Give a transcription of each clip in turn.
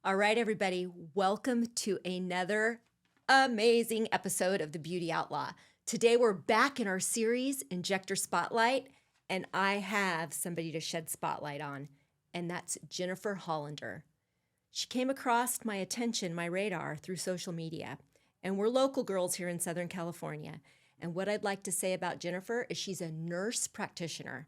All right, everybody, welcome to another amazing episode of the Beauty Outlaw. Today, we're back in our series, Injector Spotlight, and I have somebody to shed spotlight on, and that's Jennifer Hollander. She came across my attention, my radar, through social media, and we're local girls here in Southern California. And what I'd like to say about Jennifer is she's a nurse practitioner,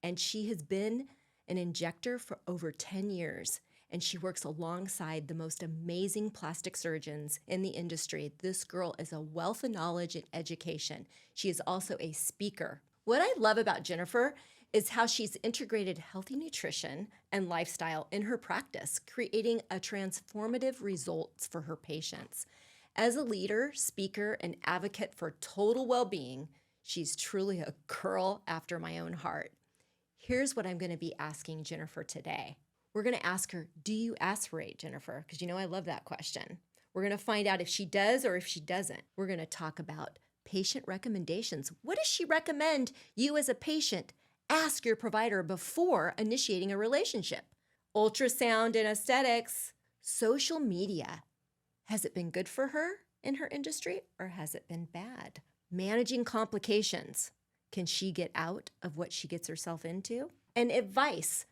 and she has been an injector for over 10 years. And she works alongside the most amazing plastic surgeons in the industry. This girl is a wealth of knowledge and education. She is also a speaker. What I love about Jennifer is how she's integrated healthy nutrition and lifestyle in her practice, creating a transformative results for her patients. As a leader, speaker, and advocate for total well-being, she's truly a girl after my own heart. Here's what I'm going to be asking Jennifer today. We're going to ask her, do you aspirate, Jennifer? Because you know I love that question. We're going to find out if she does or if she doesn't. We're going to talk about patient recommendations. What does she recommend you as a patient ask your provider before initiating a relationship? Ultrasound and aesthetics. Social media. Has it been good for her in her industry or has it been bad? Managing complications. Can she get out of what she gets herself into? And advice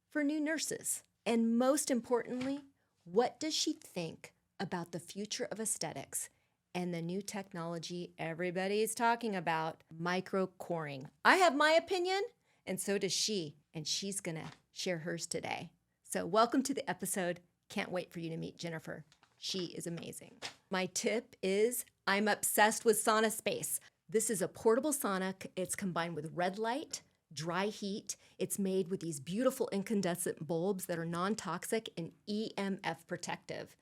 for new nurses. And most importantly, what does she think about the future of aesthetics and the new technology everybody's talking about, microcoring? I have my opinion, and so does she, and she's gonna share hers today. So welcome to the episode. Can't wait for you to meet Jennifer. She is amazing. My tip is I'm obsessed with Sauna Space. This is a portable sauna. It's combined with red light, dry heat. It's made with these beautiful incandescent bulbs that are non-toxic and EMF protective.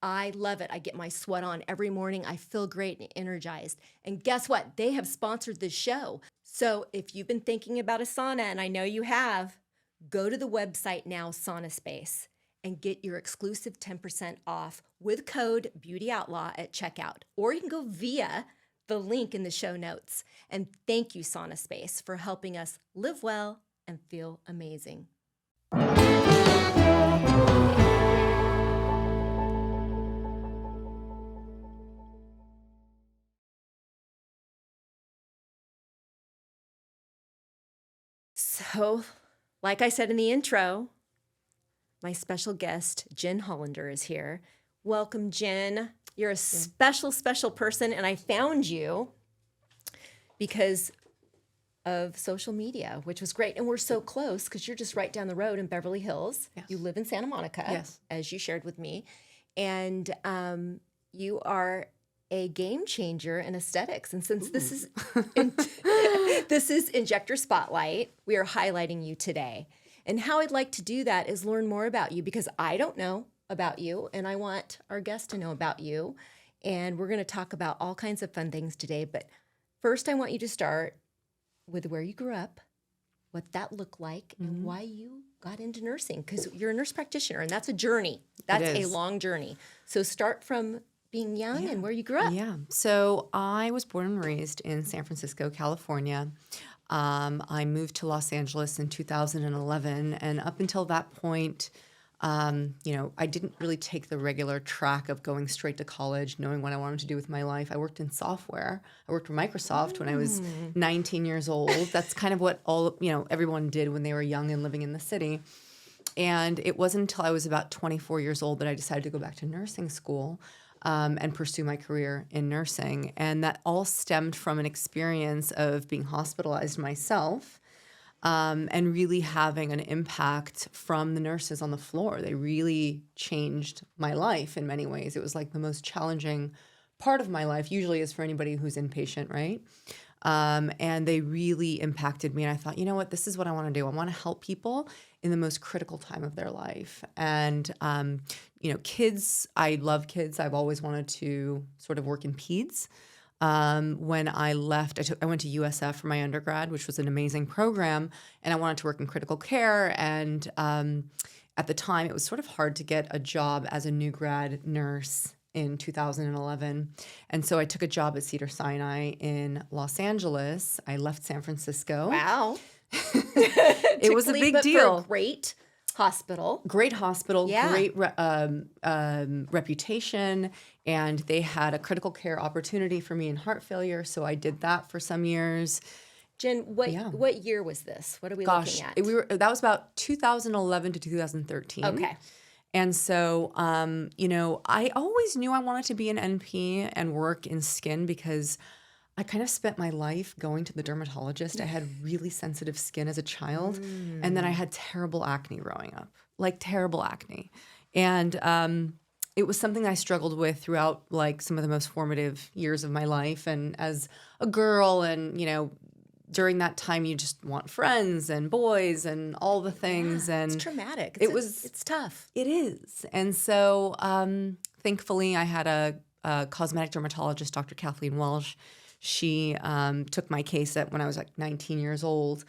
I love it. I get my sweat on every morning. I feel great and energized. And guess what? They have sponsored this show. So if you've been thinking about a sauna, and I know you have, go to the website now, Sauna Space, and get your exclusive 10% off with code Beauty Outlaw at checkout. Or you can go via the link in the show notes. And thank you, Sauna Space, for helping us live well and feel amazing. So, like I said in the intro, my special guest, Jen Hollander, is here. Welcome, Jen. You're a special, special person, and I found you because of social media, which was great. And we're so close because you're just right down the road in Beverly Hills. Yes. You live in Santa Monica, Yes. as you shared with me. And you are a game changer in aesthetics. And since this is this is Injector Spotlight, we are highlighting you today. And how I'd like to do that is learn more about you because I don't know about you, and I want our guests to know about you. And we're going to talk about all kinds of fun things today. But first, I want you to start with where you grew up, what that looked like, and why you got into nursing, because you're a nurse practitioner, and that's a journey. That's a long journey. So start from being young and where you grew up. Yeah. So I was born and raised in San Francisco, California. I moved to Los Angeles in 2011, and up until that point, I didn't really take the regular track of going straight to college, knowing what I wanted to do with my life. I worked in software. I worked for Microsoft when I was 19 years old. That's kind of what everyone did when they were young and living in the city. And it wasn't until I was about 24 years old that I decided to go back to nursing school and pursue my career in nursing. And that all stemmed from an experience of being hospitalized myself. And really having an impact from the nurses on the floor. They really changed my life in many ways. It was like the most challenging part of my life, usually is for anybody who's inpatient, right? And they really impacted me. And I thought, you know what, this is what I want to do. I want to help people in the most critical time of their life. And, kids, I love kids. I've always wanted to sort of work in peds. When I left, I went to USF for my undergrad, which was an amazing program, and I wanted to work in critical care. And at the time, it was sort of hard to get a job as a new grad nurse in 2011. And so I took a job at Cedars-Sinai in Los Angeles. I left San Francisco. Wow. It was a big deal. For a great hospital. Great hospital, Yeah. great reputation, and they had a critical care opportunity for me in heart failure, so I did that for some years. Jen, what Yeah. year was this? What are we Gosh, looking at? that was about 2011 to 2013. Okay. And so, I always knew I wanted to be an NP and work in skin because I kind of spent my life going to the dermatologist. I had really sensitive skin as a child, and then I had terrible acne growing up, like terrible acne. And it was something I struggled with throughout like some of the most formative years of my life. And as a girl, and during that time, you just want friends and boys and all the things. Yeah, And it's traumatic. It's tough. it is. And so thankfully, I had a cosmetic dermatologist, Dr. Kathleen Welsh. She took my case when I was like 19 years old.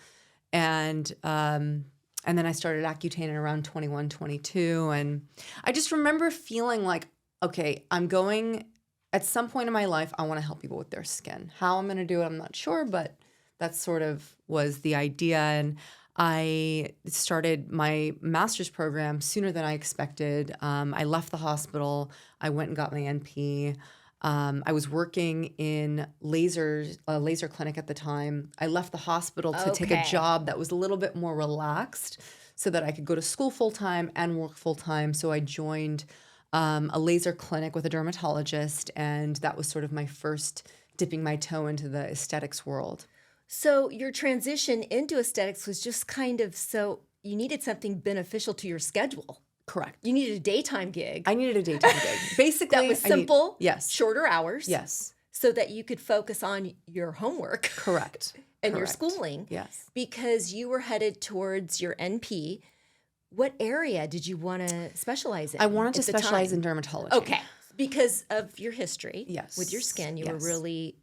And then I started Accutane at around 21, 22. And I just remember feeling like, okay, at some point in my life, I want to help people with their skin. How I'm going to do it, I'm not sure, but that sort of was the idea. And I started my master's program sooner than I expected. I left the hospital. I went and got my NP. I was working in a laser clinic at the time. I left the hospital to take a Okay. job that was a little bit more relaxed so that I could go to school full-time and work full-time. So I joined a laser clinic with a dermatologist, and that was sort of my first dipping my toe into the aesthetics world. So your transition into aesthetics was just kind of so you needed something beneficial to your schedule. Correct. You needed a daytime gig I needed a daytime gig. Basically, that was simple, yes. shorter hours, Yes. so that you could focus on your homework Correct. and your Correct. schooling. Yes. Because you were headed towards your NP. What area did you want to specialize in? I wanted to at the specialize time? in dermatology. Okay. Because of your history Yes. with your skin, you were Yes. really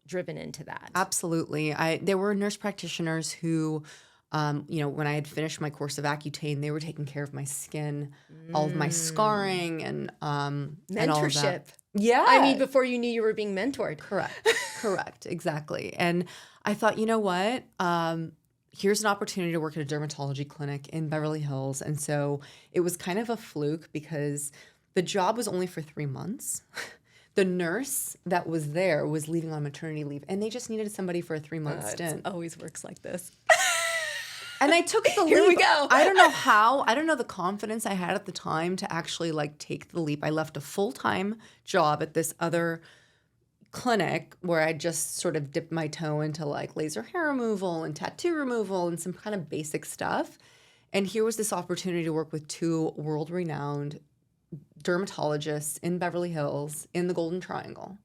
driven into that. Absolutely. There were nurse practitioners who, when I had finished my course of Accutane, they were taking care of my skin, all of my scarring, and all of that. Mentorship. Yeah. I mean, before you knew you were being mentored. Correct. Exactly. And I thought, you know what? Here's an opportunity to work at a dermatology clinic in Beverly Hills. And so it was kind of a fluke because the job was only for 3 months. The nurse that was there was leaving on maternity leave, and they just needed somebody for a 3-month stint. It always works like this. And I took the leap. Here we go. I don't know how. I don't know the confidence I had at the time to actually take the leap. I left a full-time job at this other clinic where I just sort of dipped my toe into laser hair removal and tattoo removal and some kind of basic stuff. And here was this opportunity to work with 2 world-renowned dermatologists in Beverly Hills in the Golden Triangle.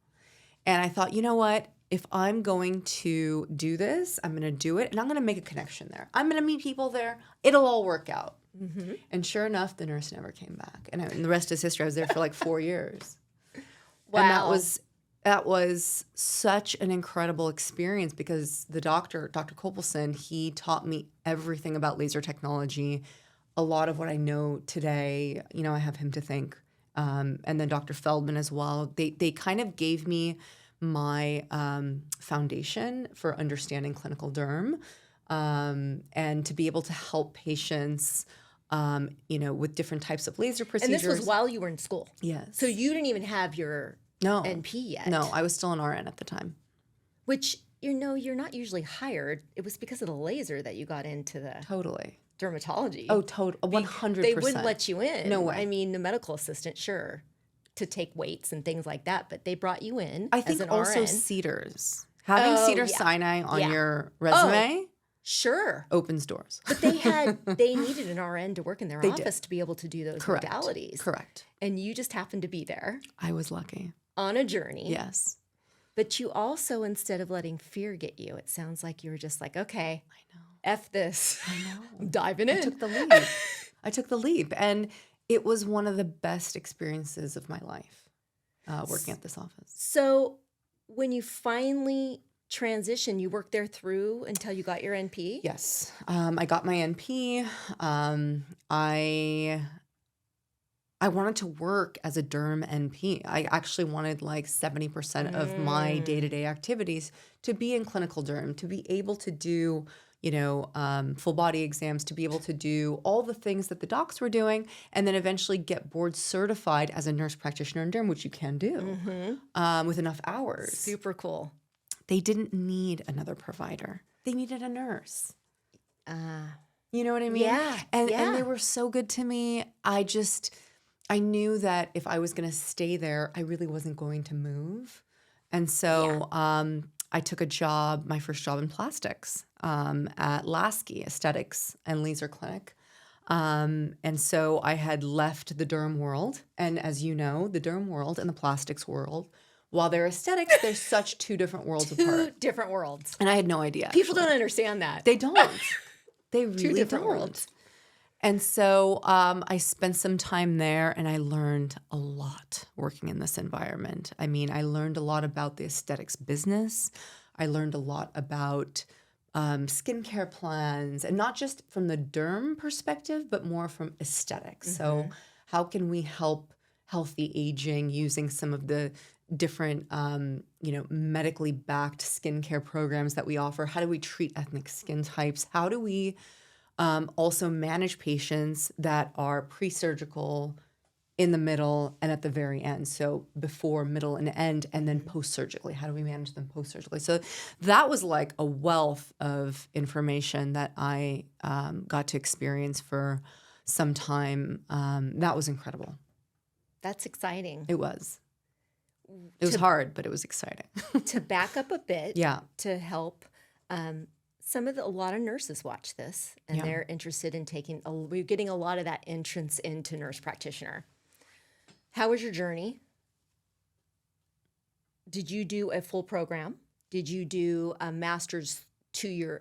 And I thought, you know what? If I'm going to do this, I'm going to do it, and I'm going to make a connection there. I'm going to meet people there. It'll all work out. Mm-hmm. And sure enough, the nurse never came back. And the rest is history. I was there for 4 years. Wow. And that was such an incredible experience because the Dr. Kopelson, he taught me everything about laser technology. A lot of what I know today, I have him to thank. And then Dr. Feldman as well. They kind of gave me my foundation for understanding clinical derm and to be able to help patients, with different types of laser procedures. And this was while you were in school. Yes. So you didn't even have your NP yet. No, I was still an RN at the time. Which, you're not usually hired. It was because of the laser that you got into the Totally. dermatology. Oh, 100%. They wouldn't let you in. No way. I mean, the medical assistant, sure, to take weights and things like that, but they brought you in I think as an also RN. Cedars. Having Oh, Cedars yeah. Sinai on Yeah. your resume Sure. opens doors. But they needed an RN to work in their They office to be able to do those Correct. modalities. Correct. And you just happened to be there I was lucky. on a journey. Yes. But you also, instead of letting fear get you, it sounds like you were just like, okay, I know. F this. I know. I'm diving in. I took the leap. And it was one of the best experiences of my life working at this office. So when you finally transitioned, you worked there through until you got your NP? Yes. I got my NP. I wanted to work as a derm NP. I actually wanted 70% of my day-to-day activities to be in clinical derm, to be able to do, full body exams, to be able to do all the things that the docs were doing, and then eventually get board certified as a nurse practitioner in derm, which you can do with enough hours. Super cool. They didn't need another provider. They needed a nurse. You know what I mean? Yeah. And yeah. they were so good to me. I knew that if I was going to stay there, I really wasn't going to move. And so I took a job, my first job in plastics at Lasky Aesthetics and Laser Clinic. And so I had left the derm world. And as you know, the derm world and the plastics world, while they're aesthetics, they're such two different worlds apart. Two different worlds. And I had no idea. People actually. don't understand that. They don't. They really Two different don't. worlds. And so I spent some time there, and I learned a lot working in this environment. I mean, I learned a lot about the aesthetics business. I learned a lot about skincare plans, and not just from the derm perspective, but more from aesthetics. So how can we help healthy aging using some of the different, medically backed skincare programs that we offer? How do we treat ethnic skin types? How do we also manage patients that are pre-surgical, in the middle, and at the very end? So before, middle, and end, and then post-surgically. How do we manage them post-surgically? So that was like a wealth of information that I got to experience for some time. That was incredible. That's exciting. It was. It was hard, but it was exciting. To back up a bit, Yeah. to help, a lot of nurses watch this, and they're interested in we're getting a lot of that entrance into nurse practitioner. How was your journey? Did you do a full program? Did you do a master's to your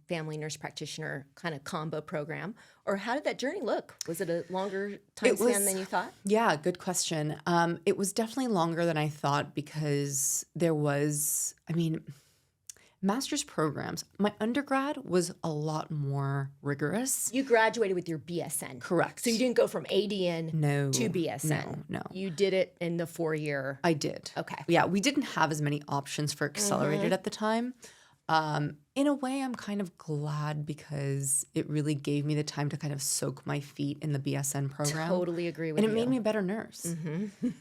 family nurse practitioner kind of combo program? Or how did that journey look? Was it a longer time span than you thought? Yeah, good question. It was definitely longer than I thought because master's programs. My undergrad was a lot more rigorous. You graduated with your BSN. Correct. So you didn't go from ADN No, to BSN. No. You did it in the 4-year. I did. Okay. Yeah, we didn't have as many options for accelerated at the time. In a way, I'm kind of glad because it really gave me the time to kind of soak my feet in the BSN program. Totally agree with you. you. And it made me a better nurse.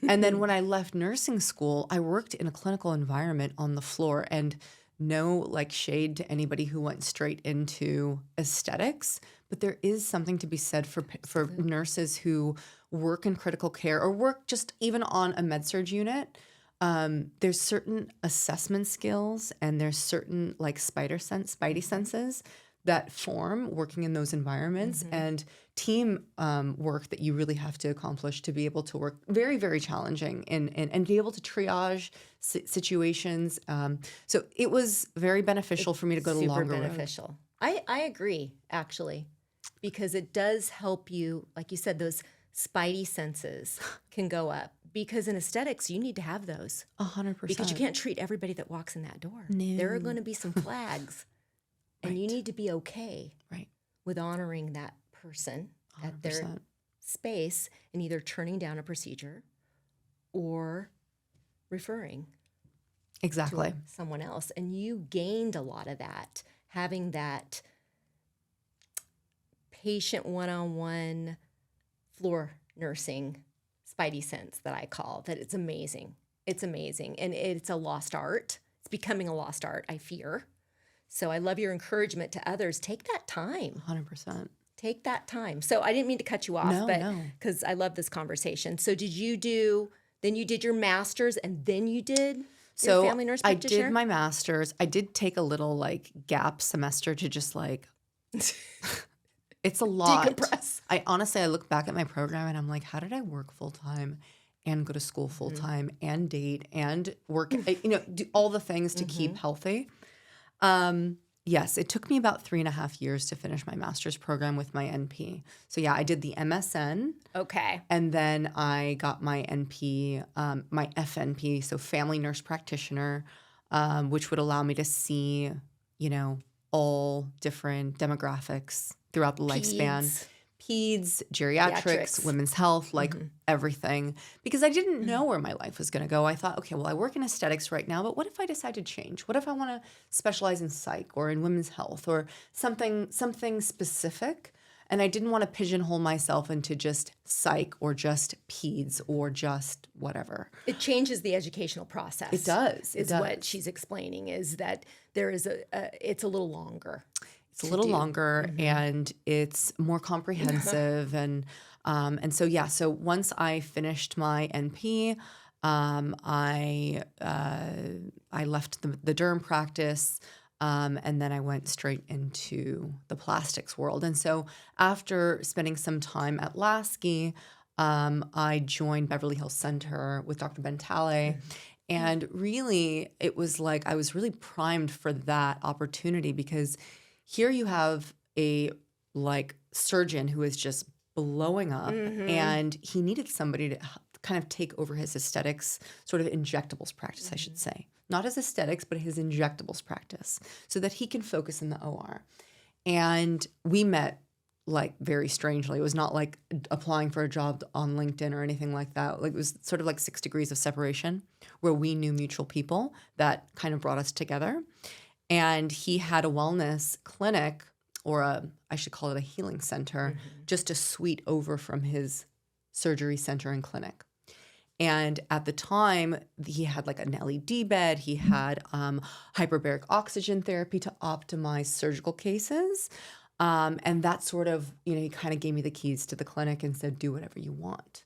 And then when I left nursing school, I worked in a clinical environment on the floor, and no shade to anybody who went straight into aesthetics, but there is something to be said for nurses who work in critical care or work just even on a med-surg unit. There's certain assessment skills and there's certain spidey senses that form working in those environments and team work that you really have to accomplish to be able to work very, very challenging and be able to triage situations. So it was very beneficial for me to go the longer road. Super beneficial. I agree, actually, because it does help you, like you said, those spidey senses can go up. Because in aesthetics, you need to have those. 100%. Because you can't treat everybody that walks in that door. No. There are going to be some flags. And you need to be okay with honoring that person 100%. At their space and either turning down a procedure or referring exactly to someone else. And you gained a lot of that, having that patient one-on-one floor nursing spidey sense that I call that. It's amazing. It's amazing. And it's a lost art. It's becoming a lost art, I fear. So I love your encouragement to others. Take that time. 100%. Take that time. So I didn't mean to cut you off, because I love this conversation. So did you did your master's and then you did your family nurse practitioner? I did my master's. I did take a little gap semester to just it's a lot. Decompress. I look back at my program and I'm like, how did I work full time and go to school full time and date and work, do all the things to keep healthy? Yes, it took me about 3.5 years to finish my master's program with my NP. So yeah, I did the MSN. Okay. And then I got my NP, my FNP, so family nurse practitioner, which would allow me to see, all different demographics throughout the lifespan. peds, geriatrics, women's health, like everything, because I didn't know where my life was going to go. I thought, okay, well, I work in aesthetics right now, but what if I decide to change? What if I want to specialize in psych or in women's health or something specific? And I didn't want to pigeonhole myself into just psych or just peds or just whatever. It changes the educational process. It does. Is what she's explaining, is that there is it's a little longer. It's a little longer and it's more comprehensive. and so, yeah, so once I finished my NP, I left the derm practice. And then I went straight into the plastics world. And so after spending some time at Lasky, I joined Beverly Hills Center with Dr. Bentale. And really, it was like I was really primed for that opportunity, because here you have a surgeon who is just blowing up, and he needed somebody to kind of take over his aesthetics, sort of injectables practice, I should say. Not his aesthetics, but his injectables practice, so that he can focus in the OR. And we met very strangely. It was not like applying for a job on LinkedIn or anything like that. It was sort of like 6 degrees of separation, where we knew mutual people that kind of brought us together. And he had a wellness clinic, or I should call it a healing center, just a suite over from his surgery center and clinic. And at the time, he had an LED bed. He had hyperbaric oxygen therapy to optimize surgical cases. And that sort of, he kind of gave me the keys to the clinic and said, do whatever you want.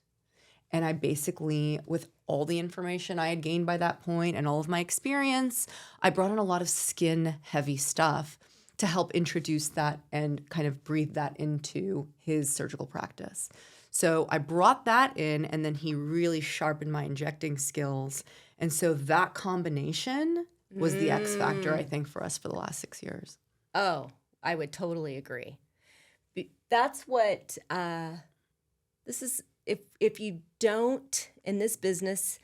And I basically, with all the information I had gained by that point and all of my experience, I brought in a lot of skin-heavy stuff to help introduce that and kind of breathe that into his surgical practice. So I brought that in, and then he really sharpened my injecting skills. And so that combination was the X factor, I think, for us for the last 6 years. Oh, I would totally agree. That's what this is. If you don't, in this business,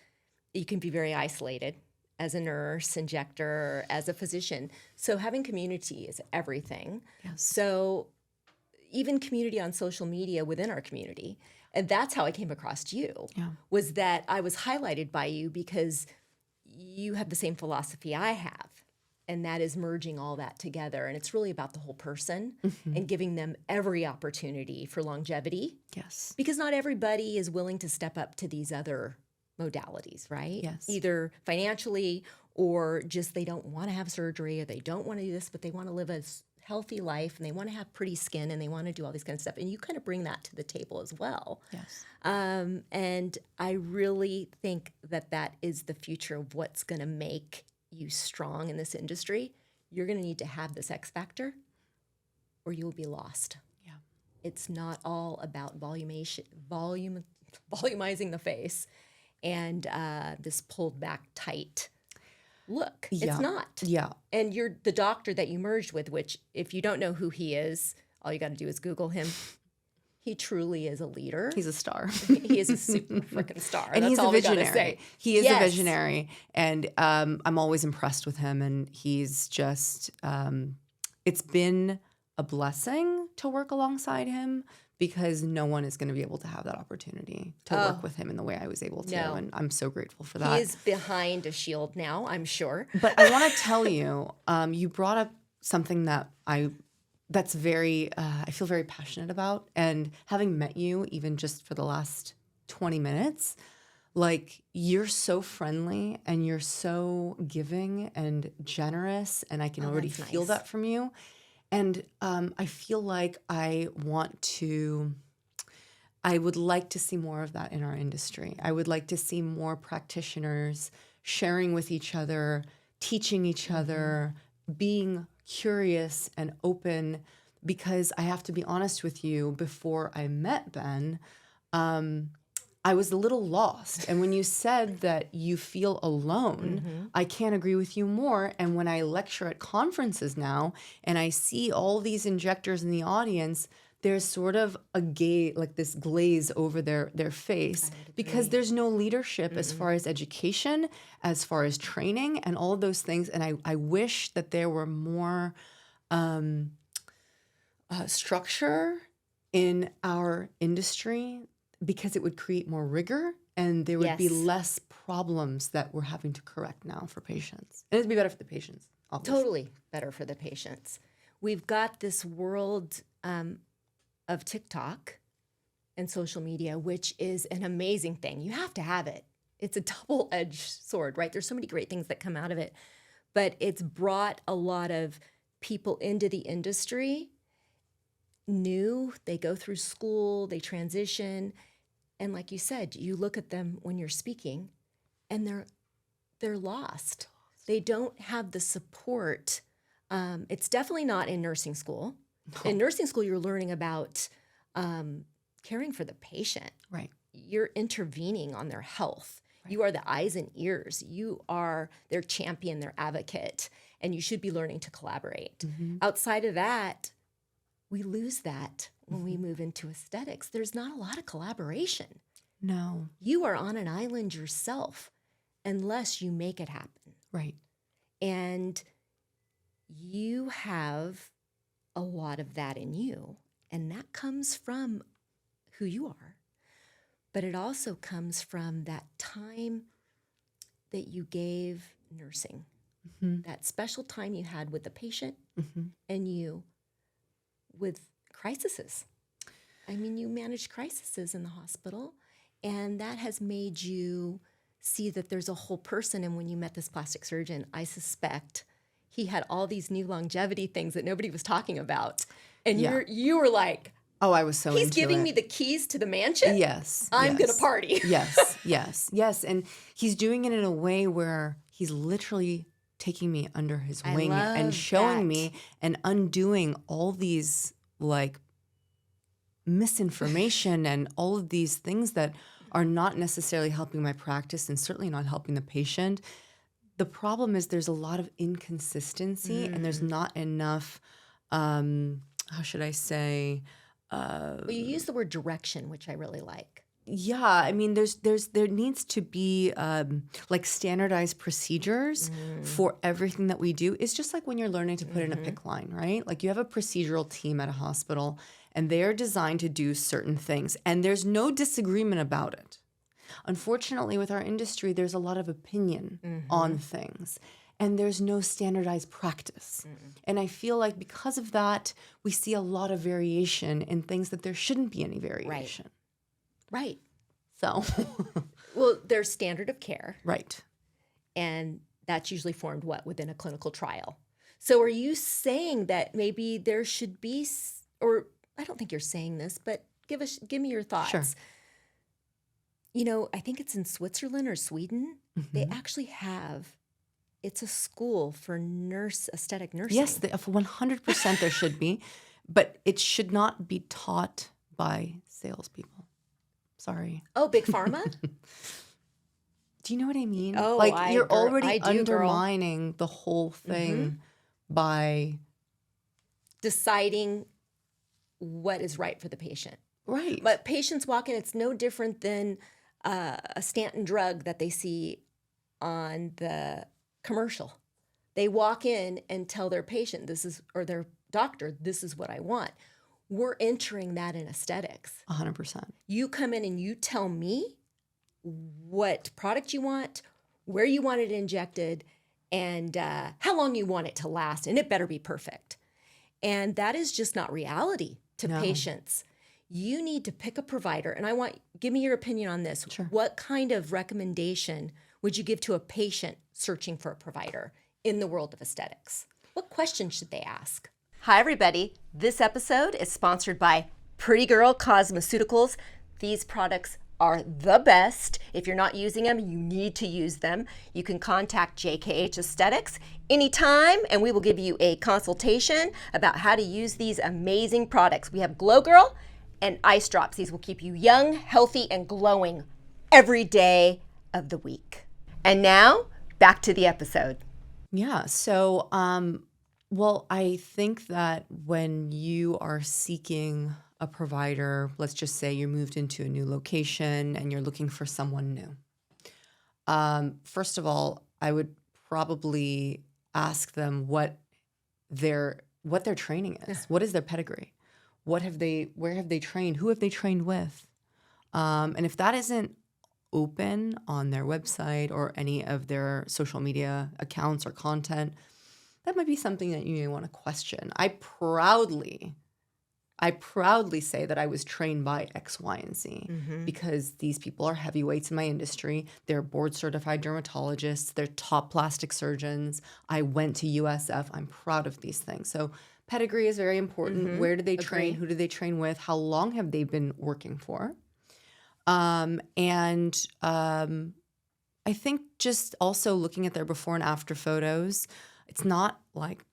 you can be very isolated as a nurse, injector, as a physician. So having community is everything. Yes. So even community on social media within our community. And that's how I came across you, was that I was highlighted by you because you have the same philosophy I have. And that is merging all that together. And it's really about the whole person and giving them every opportunity for longevity. Yes. Because not everybody is willing to step up to these other modalities, right? Yes. Either financially or just they don't want to have surgery, or they don't want to do this, but they want to live a healthy life and they want to have pretty skin and they want to do all these kind of stuff. And you kind of bring that to the table as well. Yes. And I really think that that is the future of what's going to make you strong in this industry. You're going to need to have this X factor or you'll be lost. Yeah. It's not all about volumizing the face and this pulled back tight look. Yeah. It's not. Yeah. And you're the doctor that you merged with, which if you don't know who he is, all you got to do is Google him. He truly is a leader. He's a star. He is a super freaking star. And that's he's all a we gotta visionary. say. He is Yes. a visionary. And I'm always impressed with him. And he's just, it's been a blessing to work alongside him, because no one is going to be able to have that opportunity to work with him in the way I was able to. No. And I'm so grateful for that. He is behind a shield now, I'm sure. But I want to tell you, you brought up something that that's very, I feel very passionate about. And having met you even just for the last 20 minutes, you're so friendly and you're so giving and generous. And I can already that's feel nice. that from you. And I feel like I would like to see more of that in our industry. I would like to see more practitioners sharing with each other, teaching each other, being curious and open, because I have to be honest with you, before I met Ben, I was a little lost. And when you said that you feel alone, I can't agree with you more. And when I lecture at conferences now and I see all these injectors in the audience, there's sort of this glaze over their face, because there's no leadership as far as education, as far as training and all of those things. And I wish that there were more structure in our industry because it would create more rigor and there would be Yes. less problems that we're having to correct now for patients. And it'd be better for the patients, obviously. Totally better for the patients. We've got this world of TikTok and social media, which is an amazing thing. You have to have it. It's a double-edged sword, right? There's so many great things that come out of it, but it's brought a lot of people into the industry, new, they go through school, they transition, and like you said, you look at them when you're speaking and they're lost. They don't have the support. It's definitely not in nursing school. In nursing school, you're learning about caring for the patient. Right. You're intervening on their health. Right. You are the eyes and ears. You are their champion, their advocate, and you should be learning to collaborate. Mm-hmm. Outside of that, we lose that when we move into aesthetics. There's not a lot of collaboration. No. You are on an island yourself unless you make it happen. Right. And you have a lot of that in you, and that comes from who you are, but it also comes from that time that you gave nursing, that special time you had with the patient and you with crises. I mean, you managed crises in the hospital, and that has made you see that there's a whole person. And when you met this plastic surgeon, I suspect he had all these new longevity things that nobody was talking about. And you were like, oh, I was so he's into giving it. me the keys to the mansion? Yes. I'm going to party. Yes. And he's doing it in a way where he's literally taking me under his wing and showing me and undoing all these like misinformation and all of these things that are not necessarily helping my practice and certainly not helping the patient. The problem is there's a lot of inconsistency and there's not enough, how should I say? Well, you use the word direction, which I really like. Yeah, I mean, there needs to be like standardized procedures for everything that we do. It's just like when you're learning to put in a PICC line, right? Like you have a procedural team at a hospital and they are designed to do certain things and there's no disagreement about it. Unfortunately, with our industry, there's a lot of opinion on things and there's no standardized practice. And I feel like because of that, we see a lot of variation in things that there shouldn't be any variation. Right. So, well, there's standard of care. Right. And that's usually formed within a clinical trial. So are you saying that maybe there should be, or I don't think you're saying this, but give me your thoughts. Sure. You know, I think it's in Switzerland or Sweden. They actually have, it's a school for aesthetic nursing. Yes, 100% there should be, but it should not be taught by salespeople. Sorry. Oh, big pharma? Do you know what I mean? Oh, like you're already I do, undermining the whole thing by deciding what is right for the patient. Right. But patients walk in, it's no different than a Stanton drug that they see on the commercial. They walk in and tell their patient or their doctor, this is what I want. We're entering that in aesthetics. 100%. You come in and you tell me what product you want, where you want it injected, and how long you want it to last, and it better be perfect. And that is just not reality to patients. You need to pick a provider, and give me your opinion on this. Sure. What kind of recommendation would you give to a patient searching for a provider in the world of aesthetics? What questions should they ask? Hi, everybody. This episode is sponsored by Pretty Girl Cosmeceuticals. These products are the best. If you're not using them, you need to use them. You can contact JKH Aesthetics anytime, and we will give you a consultation about how to use these amazing products. We have Glow Girl and Ice Drops. These will keep you young, healthy, and glowing every day of the week. And now, back to the episode. Yeah. So, well, I think that when you are seeking a provider, let's just say you moved into a new location and you're looking for someone new. First of all, I would probably ask them what their training is. What is their pedigree? where have they trained? Who have they trained with? And if that isn't open on their website or any of their social media accounts or content, that might be something that you may want to question. I proudly say that I was trained by X, Y, and Z because these people are heavyweights in my industry. They're board certified dermatologists. They're top plastic surgeons. I went to USF. I'm proud of these things. So pedigree is very important. Where did they train? Who did they train with? How long have they been working for? I think just also looking at their before and after photos, it's not like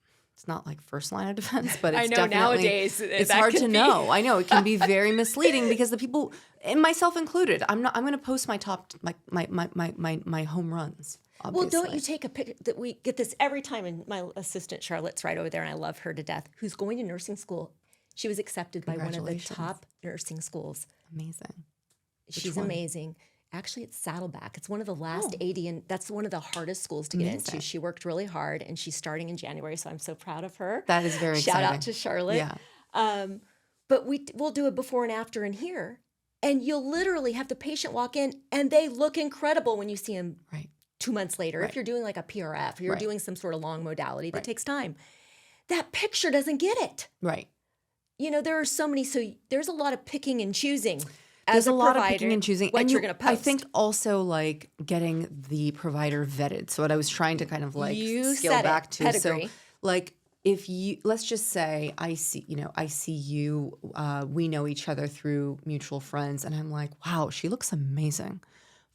first line of defense, but it's I know definitely nowadays it's that hard can to be- know. I know it can be very misleading because the people, and myself included, I'm going to post my top my home runs. Well, Obviously. don't you take a picture? That we get this every time, and my assistant Charlotte's right over there, and I love her to death. Who's going to nursing school? She was accepted by one of the Congratulations. top nursing schools. Amazing. She's one? amazing. Actually, it's Saddleback. It's one of the last 80, and that's one of the hardest schools to get into. She worked really hard, and she's starting in January, so I'm so proud of her. That is very Shout exciting. out to Charlotte. Yeah. But we'll do a before and after in here, and you'll literally have the patient walk in, and they look incredible when you see them Right. 2 months later. If you're doing like a PRF, or you're doing some sort of long modality that takes time, that picture doesn't get it. Right. You know, there are so many, so there's a lot of picking and choosing. There's As a lot provider, of picking and choosing. what and you're going to post. I think also like getting the provider vetted. So what I was trying to kind of like You scale said back it, to. pedigree. So like if you, let's just say I see you, we know each other through mutual friends, and I'm like, wow, she looks amazing.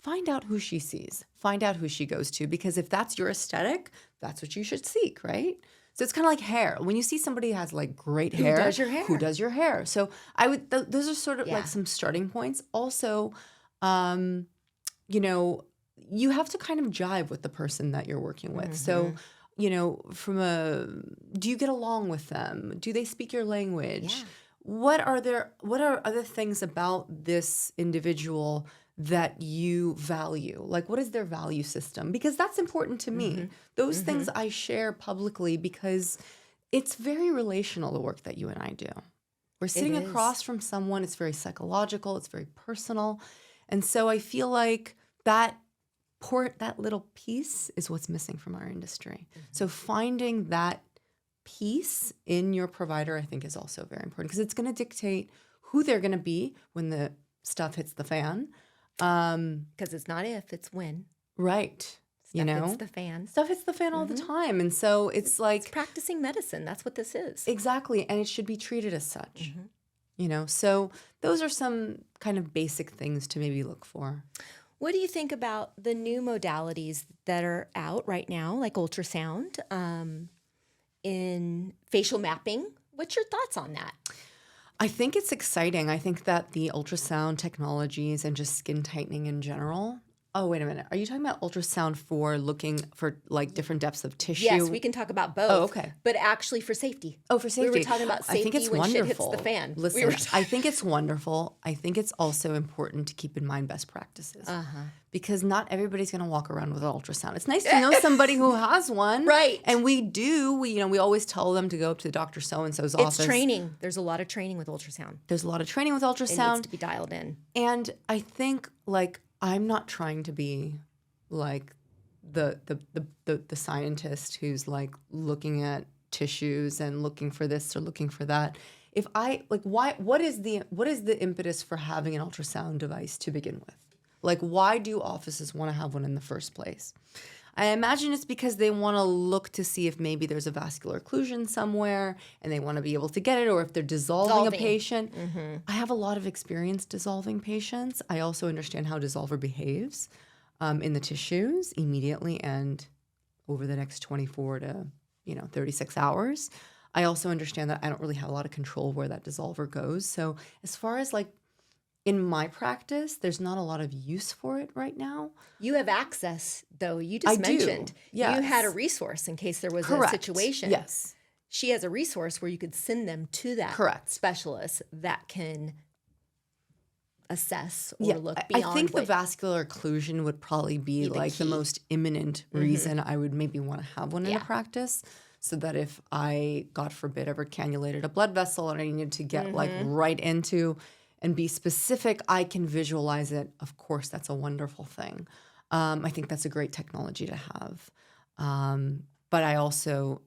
Find out who she sees. Find out who she goes to, because if that's your aesthetic, that's what you should seek, right? So it's kind of like hair. When you see somebody who has like great hair, Who does your hair? Who does your hair? So I would. Those are sort of like some starting points. Also, you know, you have to kind of jive with the person that you're working with. So, you know, do you get along with them? Do they speak your language? Yeah. What are other things about this individual that you value? Like, what is their value system? Because that's important to me. Those things I share publicly because it's very relational, the work that you and I do. We're sitting is. across from someone. It's very psychological. It's very personal. And so I feel like that little piece is what's missing from our industry. So finding that piece in your provider, I think, is also very important because it's going to dictate who they're going to be when the stuff hits the fan. Because it's not if, it's when. Right. Stuff hits the fan. Stuff hits the fan all the time. And so it's like... It's practicing medicine. That's what this is. Exactly. And it should be treated as such. You know, so those are some kind of basic things to maybe look for. What do you think about the new modalities that are out right now, like ultrasound, in facial mapping? What's your thoughts on that? I think it's exciting. I think that the ultrasound technologies and just skin tightening in general. Oh, wait a minute. Are you talking about ultrasound for looking for like different depths of tissue? Yes, we can talk about both. Oh, okay. But actually for safety. Oh, for safety. We were talking about safety I think it's when wonderful. shit hits the fan. Listen, I think it's wonderful. I think it's also important to keep in mind best practices. Because not everybody's going to walk around with an ultrasound. It's nice to know somebody who has one. Right. And we do. We always tell them to go up to Dr. So-and-so's office. It's training. There's a lot of training with ultrasound. There's a lot of training with ultrasound. It needs to be dialed in. And I think, like, I'm not trying to be like the scientist who's like looking at tissues and looking for this or looking for that. If I like, what is the impetus for having an ultrasound device to begin with? Like, why do offices want to have one in the first place? I imagine it's because they want to look to see if maybe there's a vascular occlusion somewhere and they want to be able to get it, or if they're dissolving a patient. I have a lot of experience dissolving patients. I also understand how dissolver behaves in the tissues immediately and over the next 24 to 36 hours. I also understand that I don't really have a lot of control where that dissolver goes. So as far as like in my practice, there's not a lot of use for it right now. You have access, though. You just mentioned you had a resource in case there was a situation. Yes. She has a resource where you could send them to that specialist that can assess or look beyond. I think the vascular occlusion would probably be like the most imminent reason I would maybe want to have one in a practice. so that if I, God forbid, ever cannulated a blood vessel and I needed to get like right into and be specific, I can visualize it. Of course, that's a wonderful thing. I think that's a great technology to have. But I also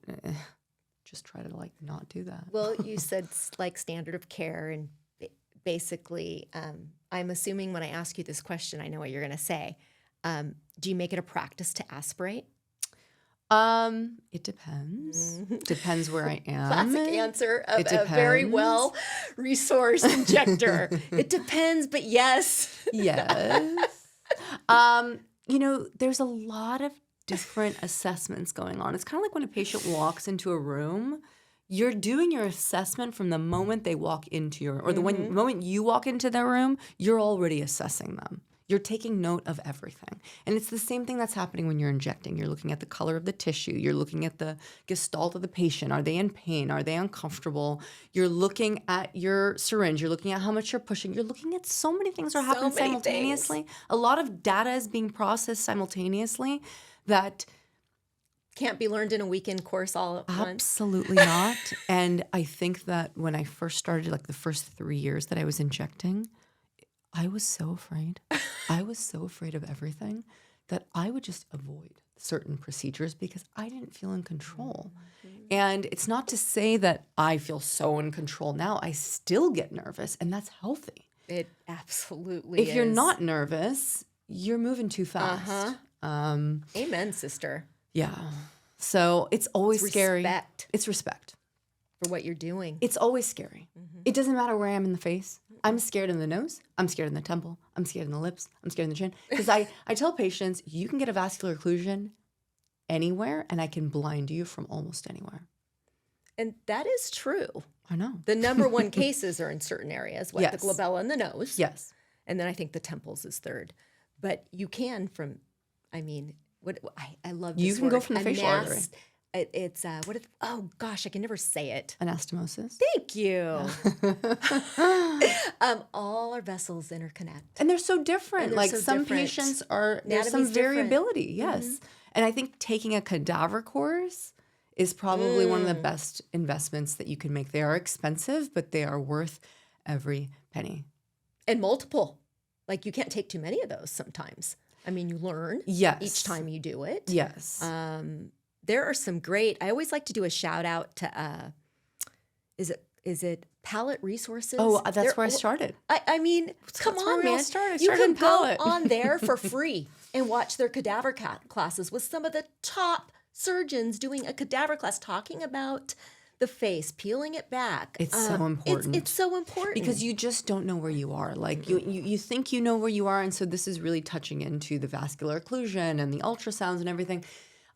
just try to like not do that. Well, you said like standard of care, and basically, I'm assuming when I ask you this question, I know what you're going to say. Do you make it a practice to aspirate? It depends. Depends where I am. Classic answer of It a very depends. well-resourced injector. It depends, but yes. Yes. There's a lot of different assessments going on. It's kind of like when a patient walks into a room, you're doing your assessment from the moment they walk into your, or the moment you walk into their room, you're already assessing them. You're taking note of everything. And it's the same thing that's happening when you're injecting. You're looking at the color of the tissue. You're looking at the gestalt of the patient. Are they in pain? Are they uncomfortable? You're looking at your syringe. You're looking at how much you're pushing. You're looking at so many things are happening many simultaneously. A lot of data is being processed simultaneously that Can't be learned in a weekend course all at once. absolutely not. And I think that when I first started, like the first 3 years that I was injecting, I was so afraid. I was so afraid of everything that I would just avoid certain procedures because I didn't feel in control. And it's not to say that I feel so in control now. I still get nervous, and that's healthy. It absolutely If you're not nervous, you're moving too fast. Amen, sister. Yeah. So it's always scary. Respect It's respect. for what you're doing. It's always scary. It doesn't matter where I am in the face. I'm scared in the nose. I'm scared in the temple. I'm scared in the lips. I'm scared in the chin. Because I tell patients, you can get a vascular occlusion anywhere, and I can blind you from almost anywhere. And that is true. I know. The number one cases are in certain areas, the Yes. glabella and the nose. Yes. And then I think the temples is third. But you can I love this You can word. go from the facial artery. It's oh gosh, I can never say it. Anastomosis. Thank you. All our vessels interconnect. And they're so different. And they're like so some different. patients there's some Anatomy's different. variability. Yes. And I think taking a cadaver course is probably one of the best investments that you can make. They are expensive, but they are worth every penny. And multiple. Like you can't take too many of those sometimes. I mean, you learn each time you do it. Yes. There are some great, I always like to do a shout out to, is it Palette Resources? Oh, that's where I started. I mean, come That's where on, we all man. started. You Started can in go Palette. on there for free and watch their cadaver classes with some of the top surgeons doing a cadaver class, talking about the face, peeling it back. It's so important. It's so important. Because you just don't know where you are. Like you think you know where you are. And so this is really touching into the vascular occlusion and the ultrasounds and everything.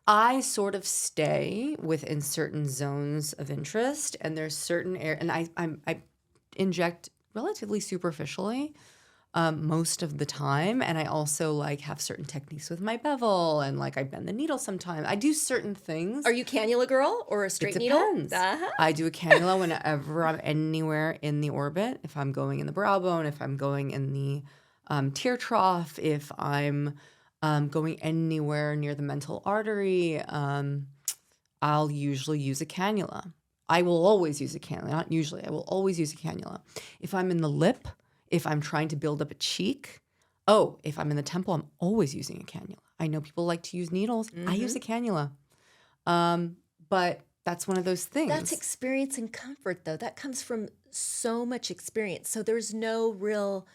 I sort of stay within certain zones of interest, and there's certain and I inject relatively superficially most of the time, and I also like have certain techniques with my bevel, and like I bend the needle sometimes. I do certain things. Are you cannula girl or a straight It needle? depends. I do a cannula whenever I'm anywhere in the orbit. If I'm going in the brow bone, if I'm going in the tear trough, if I'm going anywhere near the mental artery, I'll usually use a cannula. I will always use a cannula, not usually. I will always use a cannula. If I'm in the lip, if I'm trying to build up a cheek, if I'm in the temple, I'm always using a cannula. I know people like to use needles. I use a cannula. But that's one of those things. That's experience and comfort, though. That comes from so much experience. So there's no real.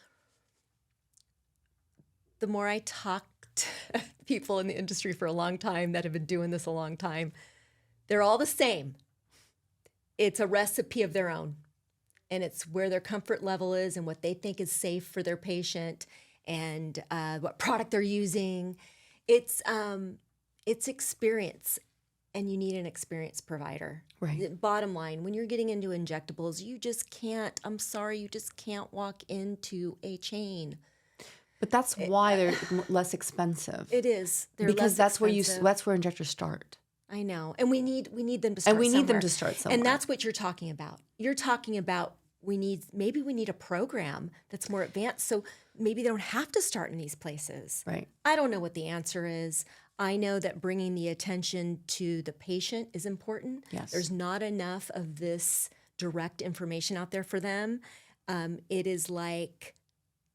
The more I talk to people in the industry for a long time that have been doing this a long time, they're all the same. It's a recipe of their own. And it's where their comfort level is and what they think is safe for their patient and what product they're using. It's experience, and you need an experienced provider. Right. The bottom line, when you're getting into injectables, you just can't walk into a chain. But that's why they're less expensive. It is. They're because less that's expensive. that's where injectors start. I know. And we need them to start And we need them somewhere. to start somewhere. And that's what you're talking about. You're talking about maybe we need a program that's more advanced, so maybe they don't have to start in these places. Right. I don't know what the answer is. I know that bringing the attention to the patient is important. Yes. There's not enough of this direct information out there for them. It is like,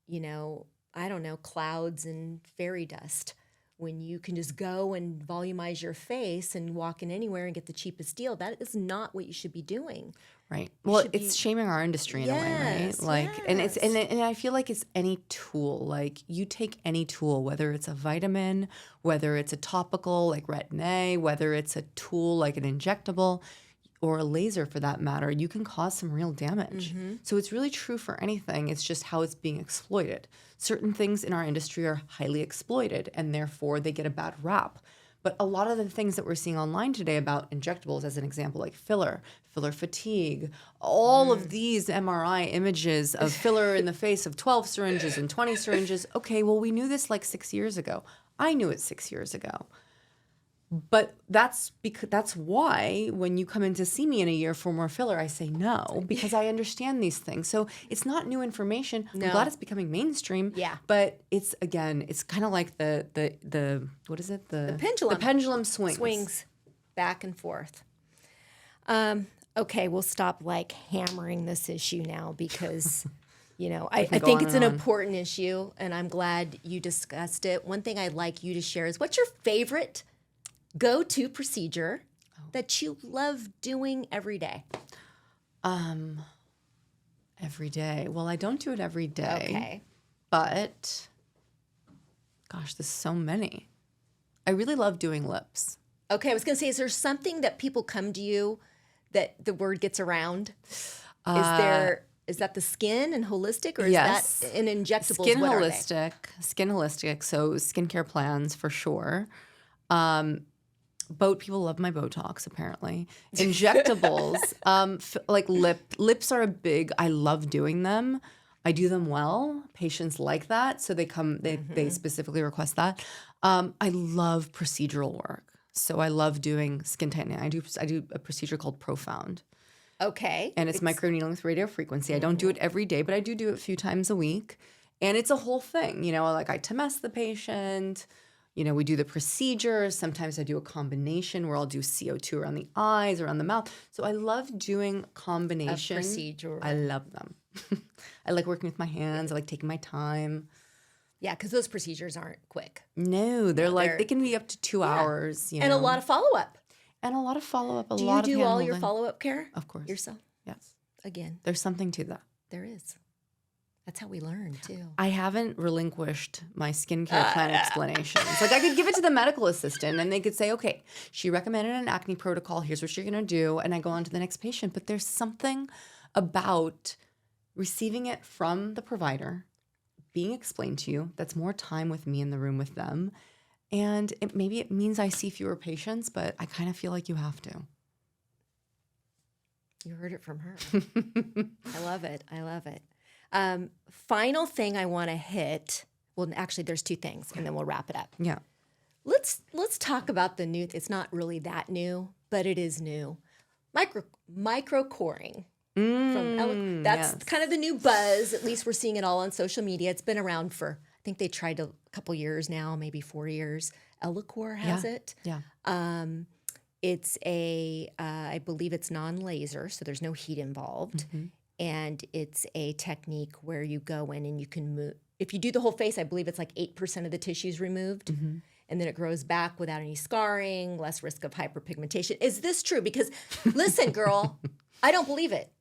I don't know, clouds and fairy dust. When you can just go and volumize your face and walk in anywhere and get the cheapest deal, that is not what you should be doing. Right. Well, should it's be- shaming our industry in a way, right? Yes, Like, and it's yes. and I feel like it's any tool. Like, you take any tool, whether it's a vitamin, whether it's a topical like Retin-A, whether it's a tool like an injectable, or a laser for that matter, you can cause some real damage. So it's really true for anything. It's just how it's being exploited. Certain things in our industry are highly exploited, and therefore they get a bad rap. But a lot of the things that we're seeing online today about injectables, as an example, like filler fatigue, all of these MRI images of filler in the face of 12 syringes and 20 syringes. Okay, well, we knew this like 6 years ago. I knew it 6 years ago. But that's why when you come in to see me in a year for more filler, I say no, because I understand these things. So it's not new information. No. I'm glad it's becoming mainstream. Yeah. But it's kind of like the what is it? The pendulum. The pendulum swings. Swings back and forth. Okay, we'll stop like hammering this issue now because, I can go think on it's and an on. important issue, and I'm glad you discussed it. One thing I'd like you to share is what's your favorite go-to procedure that you love doing every day? Every day. Well, I don't do it every day. Okay. But gosh, there's so many. I really love doing lips. Okay, I was going to say, is there something that people come to you that the word gets around? Is that the skin and holistic, or is Yes. that an injectable? Skin holistic. So skincare plans for sure. People love my Botox apparently. Injectables, like lips are a big. I love doing them. I do them well. Patients like that, so they come. They specifically request that. I love procedural work, so I love doing skin tightening. I do a procedure called Profound. Okay. And it's microneedling with radio frequency. I don't do it every day, but I do it a few times a week. And it's a whole thing. Like I temest the patient. We do the procedure. Sometimes I do a combination where I'll do CO2 around the eyes, around the mouth. So I love doing combination. procedure. I love them. I like working with my hands. I like taking my time. Yeah, because those procedures aren't quick. No, they can be up to 2 hours. And a lot of follow-up. And a lot of follow-up, Do you do all your follow-up care? Of course. Yourself? Yes. Again, There's something to that. there is. That's how we learn, too. I haven't relinquished my skincare plan explanations. Like I could give it to the medical assistant and they could say, okay, she recommended an acne protocol. Here's what you're going to do. And I go on to the next patient. But there's something about receiving it from the provider, being explained to you. That's more time with me in the room with them. And maybe it means I see fewer patients, but I kind of feel like you have to. You heard it from her. I love it. I love it. Final thing I want to hit. Well, actually, there's two things, and then we'll wrap it up. Yeah. Let's talk about the new. It's not really that new, but it is new. Micro coring. That's yes. kind of the new buzz. At least we're seeing it all on social media. It's been around for, I think they tried a couple years now, maybe 4 years. Elicor has it. Yeah. It's I believe it's non-laser, so there's no heat involved. And it's a technique where you go in and you can move. If you do the whole face, I believe it's like 8% of the tissue's removed. And then it grows back without any scarring, less risk of hyperpigmentation. Is this true? Because listen, girl, I don't believe it.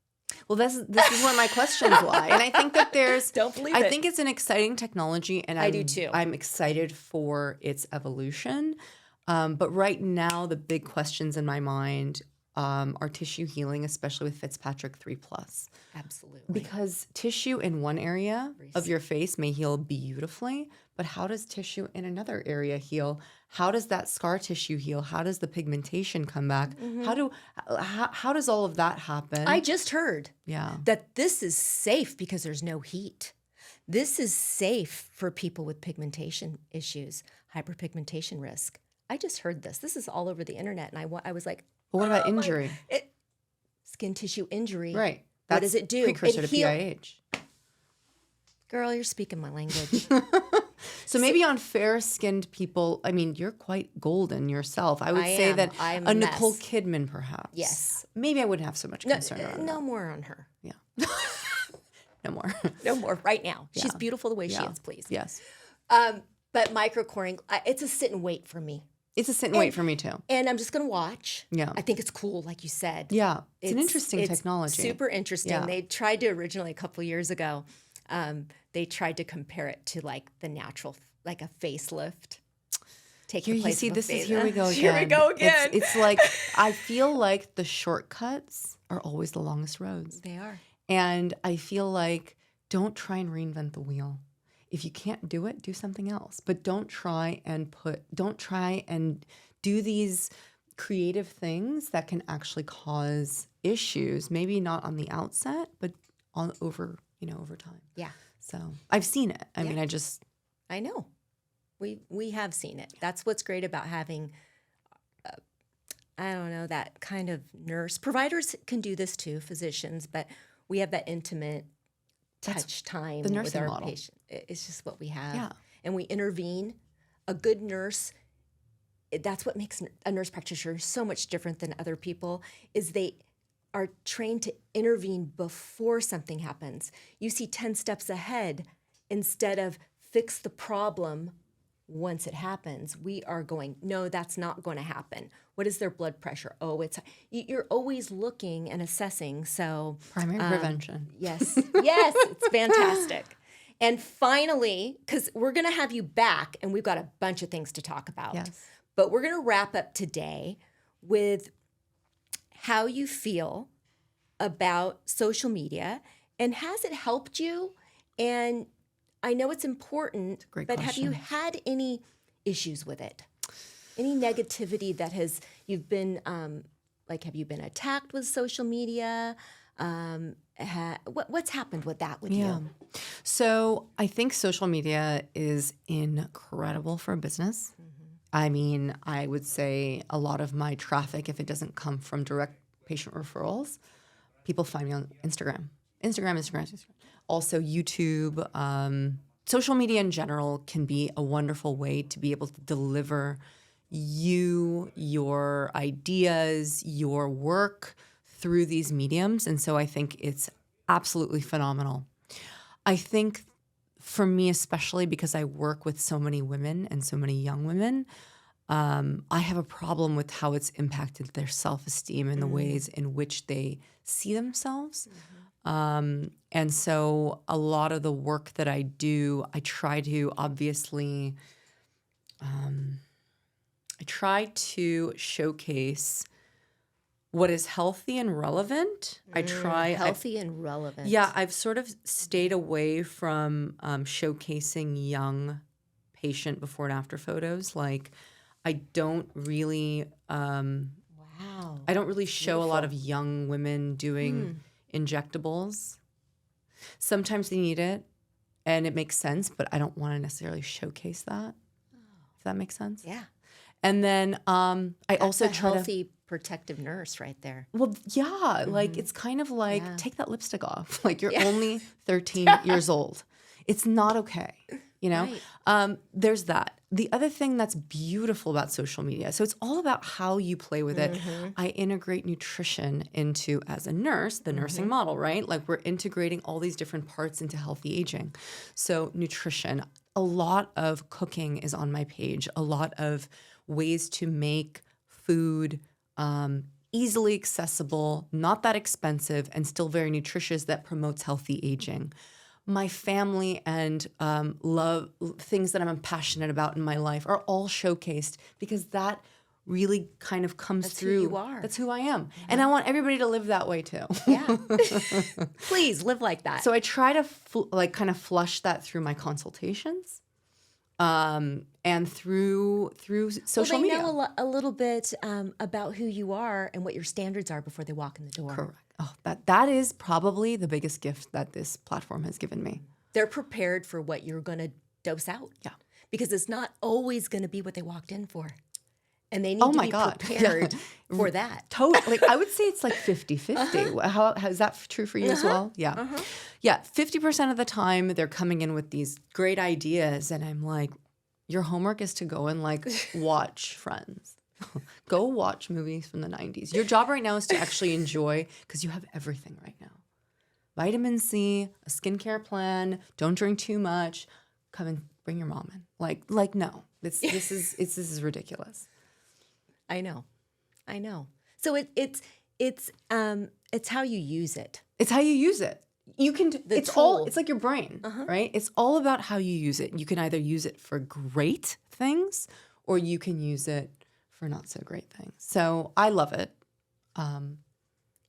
Well, this is where my questions lie. And I think that Don't believe I it. think it's an exciting technology. And I do too. I'm excited for its evolution. But right now, the big questions in my mind are tissue healing, especially with Fitzpatrick 3+. Absolutely. Because tissue in one area of your face may heal beautifully, but how does tissue in another area heal? How does that scar tissue heal? How does the pigmentation come back? How does all of that happen? I just heard Yeah. that this is safe because there's no heat. This is safe for people with pigmentation issues, hyperpigmentation risk. I just heard this. This is all over the internet, and I was like, But what about oh my- injury? Skin tissue injury. Right. What does it do? Precursor It to PIH. Girl, you're speaking my language. So maybe on fair-skinned people, I mean, you're quite golden yourself. I would say that I'm a a Nicole mess. Kidman, perhaps. Yes. Maybe I wouldn't have so much concern around No that. more on her. Yeah. No more. No more right now. She's Yeah. beautiful the way she Yeah. is, please. Yes. But microcoring, it's a sit and wait for me. It's a sit and wait for me too. And I'm just going to watch. Yeah. I think it's cool, like you said. Yeah. It's an interesting it's technology. Super interesting. Yeah. They tried to originally, a couple years ago, they tried to compare it to like the natural, like a facelift. Here, you see, this is here we go again. Here we go again. It's like, I feel like the shortcuts are always the longest roads. They are. And I feel like, don't try and reinvent the wheel. If you can't do it, do something else. But don't try and do these creative things that can actually cause issues. Maybe not on the outset, but over time. Yeah. So I've seen it. I Yeah. mean, I know. We have seen it. That's what's great about having, I don't know, that kind of nurse. Providers can do this too, physicians, but we have that intimate touch time the with nursing our model. patient. It's just what we have. Yeah. And we intervene. A good nurse, that's what makes a nurse practitioner so much different than other people, is they are trained to intervene before something happens. You see 10 steps ahead instead of fix the problem once it happens. We are going, no, that's not going to happen. What is their blood pressure? Oh, you're always looking and assessing. So primary prevention. yes, yes, it's fantastic. And finally, because we're going to have you back, and we've got a bunch of things to talk about. Yes. But we're going to wrap up today with how you feel about social media, and has it helped you? And I know it's important, Great but have you question. had any issues with it? Any negativity that you've been, have you been attacked with social media? What's happened with that with you? So I think social media is incredible for business. I mean, I would say a lot of my traffic, if it doesn't come from direct patient referrals, people find me on Instagram. Also YouTube. Social media in general can be a wonderful way to be able to deliver your ideas, your work through these mediums. And so I think it's absolutely phenomenal. I think for me, especially because I work with so many women and so many young women, I have a problem with how it's impacted their self-esteem and the ways in which they see themselves. And so a lot of the work that I do, I try to obviously, showcase what is healthy and relevant. Healthy and relevant. Yeah, I've sort of stayed away from showcasing young patient before and after photos. Like, I don't really, Wow. I don't really show a lot of young women doing injectables. Sometimes they need it, and it makes sense, but I don't want to necessarily showcase that. If that makes sense. Yeah. And then I also That's a try to. healthy, protective nurse right there. Well, yeah, like it's kind of like take that lipstick off. Like you're only 13 years old. It's not okay, you know? Right. There's that. The other thing that's beautiful about social media, so it's all about how you play with it. I integrate nutrition into, as a nurse, the nursing model, right? Like we're integrating all these different parts into healthy aging. So nutrition, a lot of cooking is on my page, a lot of ways to make food easily accessible, not that expensive, and still very nutritious that promotes healthy aging. My family and love, things that I'm passionate about in my life are all showcased because that really kind of comes through. Who you are. That's who I am. And I want everybody to live that way too. Yeah. Please live like that. So I try to kind of flush that through my consultations. And through social media. They know a little bit about who you are and what your standards are before they walk in the door. Correct. Oh, that is probably the biggest gift that this platform has given me. They're prepared for what you're going to dose out. Yeah. Because it's not always going to be what they walked in for. And they need Oh to my be God. prepared for that. Totally. I would say it's like 50-50. How is that true for you as well? Yeah. Yeah. 50% of the time they're coming in with these great ideas. And I'm like, your homework is to go and like watch Friends. Go watch movies from the 90s. Your job right now is to actually enjoy because you have everything right now. Vitamin C, a skincare plan, don't drink too much. Come and bring your mom in. Like no. This is ridiculous. I know. So it's how you use it. It's how you use it. You can. It's tool. all. It's like your brain, right? It's all about how you use it. You can either use it for great things, or you can use it for not so great things. So I love it.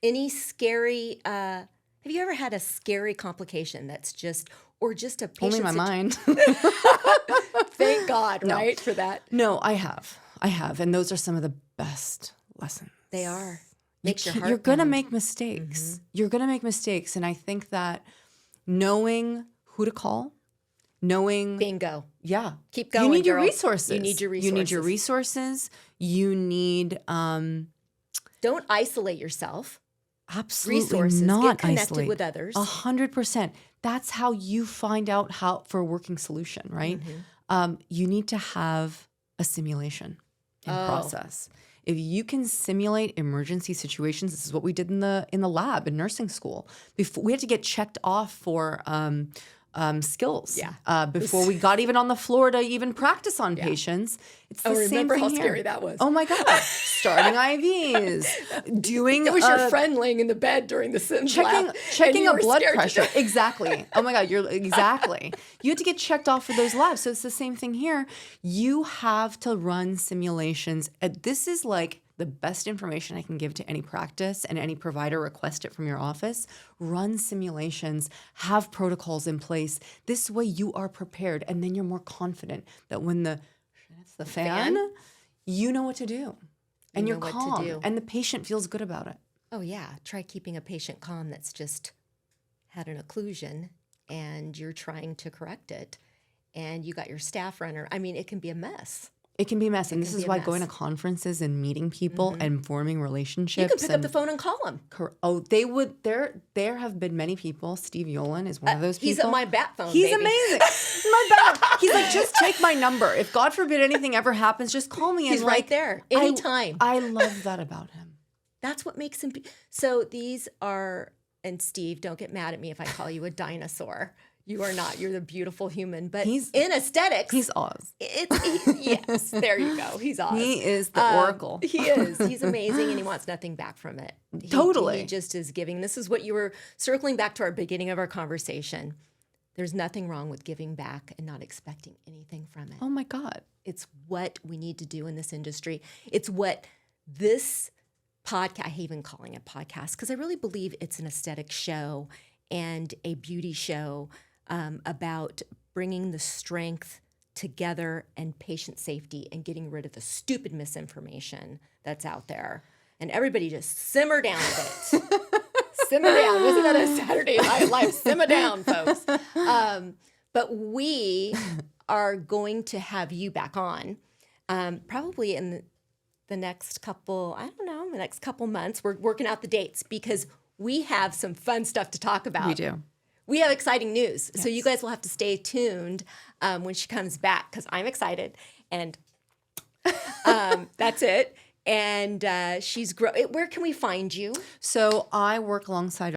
Any scary? Have you ever had a scary complication that's just a patient? Only my mind. Thank God, right, for that. No, I have, and those are some of the best lessons. They are. Makes your heart You're gonna pound. make mistakes. You're gonna make mistakes, and I think that knowing who to call, knowing Bingo. yeah, Keep going, you need your girl. resources. You need your You need your resources. resources. You need Don't isolate yourself. absolutely Resources. not Get connected isolate. with others. 100%. That's how you find out how for a working solution, right? You need to have a simulation in process. If you can simulate emergency situations, this is what we did in the lab in nursing school. Before we had to get checked off for skills. Before we got even on the floor to even practice on patients. It's the same remember thing how here. scary that was. Oh my God. Starting IVs, doing It was your friend laying in the bed during the sim lab, checking and a you were blood scared to pressure. death. Exactly. Oh my God, exactly. You have to get checked off for those labs. So it's the same thing here. You have to run simulations. This is like the best information I can give to any practice and any provider. Request it from your office. Run simulations, have protocols in place. This way you are prepared, and then you're more confident that when the fan, you know what to do. And you're know what to calm. do. And the patient feels good about it. Oh yeah, try keeping a patient calm that's just had an occlusion and you're trying to correct it and you got your staff runner. I mean, it can be a mess. It can be a mess. And this can is be a why mess. going to conferences and meeting people and forming relationships. You can pick up the phone and call them. They would. There have been many people. Steve Yolen is one of those people. He's at my bat phone. He's baby. amazing. My bat. He's like, just take my number. If God forbid anything ever happens, just call me. He's and right there anytime. I love that about him. That's what makes him. So these are, and Steve, don't get mad at me if I call you a dinosaur. You are not. You're the beautiful human. But in aesthetics, He's Oz. Yes, there you go. He's Oz. He is the oracle. He is. He's amazing, and he wants nothing back from it. Totally. He just is giving. This is what you were circling back to our beginning of our conversation. There's nothing wrong with giving back and not expecting anything from it. Oh my God. It's what we need to do in this industry. It's what this podcast, I hate even calling it podcast, because I really believe it's an aesthetic show and a beauty show about bringing the strength together and patient safety and getting rid of the stupid misinformation that's out there. And everybody just simmer down a bit. Simmer down. Wasn't that a Saturday Night Live? Simmer down, folks. But we are going to have you back on probably in the next couple, the next couple months. We're working out the dates because we have some fun stuff to talk about. We do. We have exciting news. Yes. So you guys will have to stay tuned when she comes back because I'm excited. And that's it. And she's where can we find you? So I work alongside.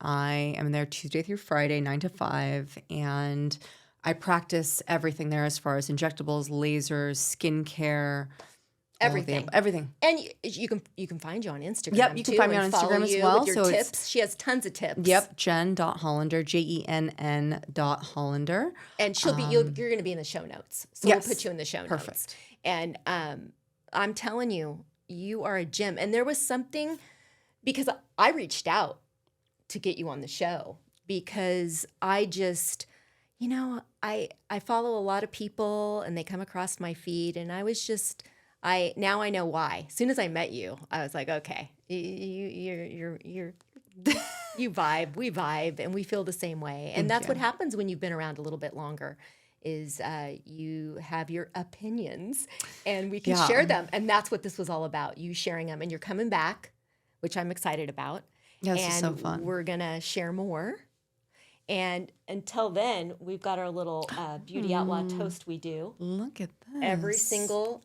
I am there Tuesday through Friday, 9 to 5. And I practice everything there as far as injectables, lasers, skincare. Everything. And you can find you on Instagram. Yep, you can find me on Instagram as well. With your tips. She has tons of tips. Yep, Jen.Hollander, JENN.Hollander. And she'll be you're going to be in the show notes. So we'll put you in the show notes. Perfect. And I'm telling you, you are a gem. And there was something because I reached out to get you on the show because I just I follow a lot of people and they come across my feed and I was just now I know why. As soon as I met you, I was like, okay, you vibe, we vibe, and we feel the same way. And that's what happens when you've been around a little bit longer, is you have your opinions and we can Yeah. share them. And that's what this was all about, you sharing them. And you're coming back, which I'm excited about. Yeah, this and is so fun. we're going to share more. And until then, we've got our little Beauty Outlaw toast we do. Look at this. Every single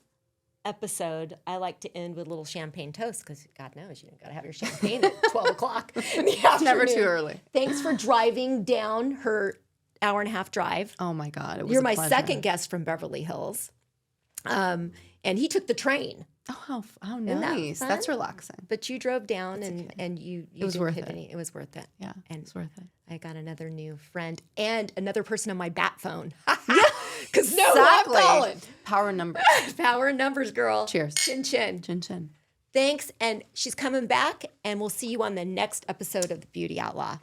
episode, I like to end with a little champagne toast because God knows you got to have your champagne at 12 o'clock in the afternoon. Never too early. Thanks for driving down her hour and a half drive. Oh my God, it was You're a my pleasure. second guest from Beverly Hills. And he took the train. Oh, how Isn't that nice. fun? That's relaxing. But you drove down and you It was didn't worth hit it. It was worth it. Yeah, And it's worth it. I got another new friend and another person on my bat phone. Because Exactly. I'm calling. Power numbers. Power and numbers, girl. Cheers. Chin chin. Chin chin. Thanks. And she's coming back, and we'll see you on the next episode of the Beauty Outlaw.